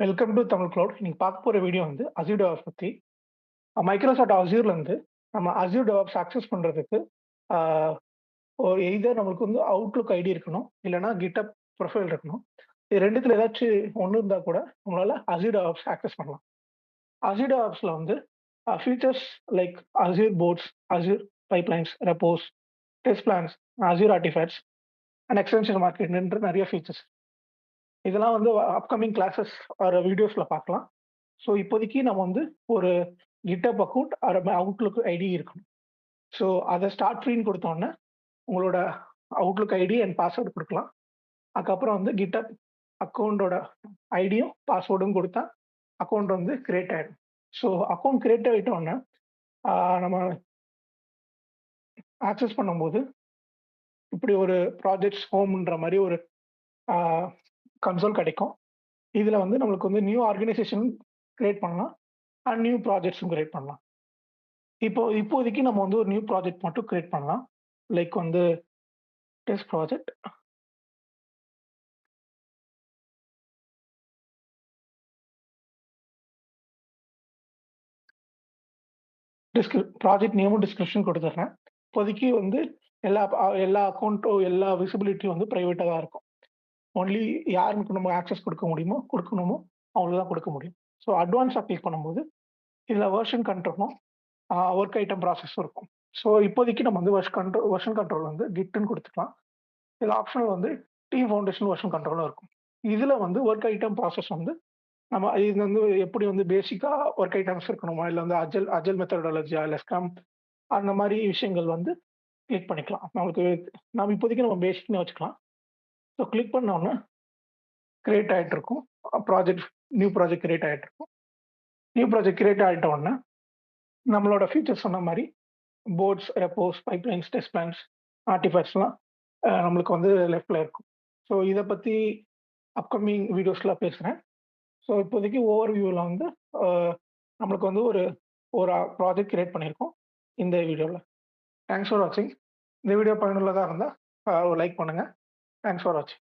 Welcome to Tamil cloud. இன்னைக்கு பார்க்க போற வீடியோ வந்து Azure DevOps பத்தி. மைக்ரோசாஃப்ட் Azureல இருந்து நம்ம Azure DevOps ஆக்சஸ் பண்றதுக்கு ஆ ஒரு எய்தர் நம்மளுக்கு வந்து Outlook ஐடி இருக்கணும். இல்லன்னா GitHub ப்ரொஃபைல் இருக்கணும். இது 2த்துல ஏதாச்சும் ஒண்ணு இருந்தா கூட நம்மளால Azure DevOps ஆக்சஸ் பண்ணலாம். Azure DevOpsல வந்து features like Azure Boards, Azure Pipelines, Repos, Test Plans, Azure Artifacts and extension மார்க்கெட்ன்ற நிறைய ஃபீச்சர்ஸ். இதெல்லாம் வந்து அப்கமிங் கிளாஸஸ் ஆர் வீடியோஸ்ல பார்க்கலாம். ஸோ இப்போதைக்கு நம்ம வந்து ஒரு GitHub account or Outlook ID இருக்கணும். ஸோ அதை ஸ்டார்ட் ஃப்ரீன்னு கொடுத்தோன்னே உங்களோட அவுட்லுக் ஐடி அண்ட் பாஸ்வேர்டு கொடுக்கலாம். அதுக்கப்புறம் வந்து GitHub அக்கௌண்டோட ஐடியும் பாஸ்வேர்டும் கொடுத்தா அக்கௌண்ட் வந்து கிரியேட் ஆகிடும். ஸோ அக்கௌண்ட் கிரியேட் ஆகிட்டோன்னே நம்ம ஆக்சஸ் பண்ணும்போது இப்படி ஒரு ப்ராஜெக்ட்ஸ் ஹோம்ன்ற மாதிரி ஒரு கன்சோல் கிடைக்கும். இதில் வந்து நம்மளுக்கு வந்து நியூ ஆர்கனைசேஷன் கிரியேட் பண்ணலாம் அண்ட் நியூ ப்ராஜெக்ட்ஸும் கிரியேட் பண்ணலாம். இப்போதைக்கு நம்ம வந்து ஒரு நியூ ப்ராஜெக்ட் மட்டும் கிரியேட் பண்ணலாம். லைக் வந்து டெஸ்ட் ப்ராஜெக்ட். ப்ராஜெக்ட் நேமும் டிஸ்கிரிப்ஷன் கொடுத்துட்றேன். இப்போதைக்கு வந்து எல்லா அக்கௌண்ட்டும் எல்லா விசிபிலிட்டியும் வந்து ப்ரைவேட்டாக தான் இருக்கும். ஒன்லி யாருக்கு நம்ம ஆக்சஸ் கொடுக்கணுமோ அவங்களுக்கு தான் கொடுக்க முடியும். ஸோ அட்வான்ஸாக கிளிக் பண்ணும்போது இதில் வெர்ஷன் கண்ட்ரோலும் ஒர்க் ஐட்டம் ப்ராசஸும் இருக்கும். ஸோ இப்போதைக்கு நம்ம வந்து வெர்ஷன் கண்ட்ரோல் வந்து கிட்னு கொடுத்துக்கலாம். இதில் ஆப்ஷனல் வந்து டீம் ஃபவுண்டேஷன் வெர்ஷன் கண்ட்ரோலும் இருக்கும். இதில் வந்து ஒர்க் ஐட்டம் ப்ராசஸ் வந்து நம்ம இது வந்து எப்படி வந்து பேசிக்காக ஒர்க் ஐட்டம்ஸ் இருக்கணுமா, இல்லை வந்து அஜல் மெத்தடாலஜியா, இல்லை ஸ்க்ரம் அந்த மாதிரி விஷயங்கள் வந்து கிளிக் பண்ணிக்கலாம். நம்ம இப்போதைக்கு நம்ம பேசிக்னு வச்சுக்கலாம். ஸோ கிளிக் பண்ணோன்னே கிரியேட் ஆகிட்டு இருக்கும். நியூ ப்ராஜெக்ட் கிரியேட் ஆகிட்டு இருக்கும். நியூ ப்ராஜெக்ட் கிரியேட் ஆகிட்ட உடனே நம்மளோட ஃபீச்சர்ஸ் சொன்ன மாதிரி boards, repos, pipelines, test plans, ஆர்டிஃபேக்ட்ஸ்லாம் நம்மளுக்கு வந்து லெஃப்டில் இருக்கும். ஸோ இதை பற்றி அப்கமிங் வீடியோஸில் பேசுகிறேன். ஸோ இப்போதைக்கு ஓவர் வியூவில் வந்து நம்மளுக்கு வந்து ஒரு ப்ராஜெக்ட் கிரியேட் பண்ணியிருக்கோம் இந்த வீடியோவில். தேங்க்ஸ் ஃபார் வாட்சிங். இந்த வீடியோ பயனுள்ளதாக இருந்தால் ஒரு லைக் பண்ணுங்கள். தேங்க்ஸ் ஃபார் வாட்சிங்.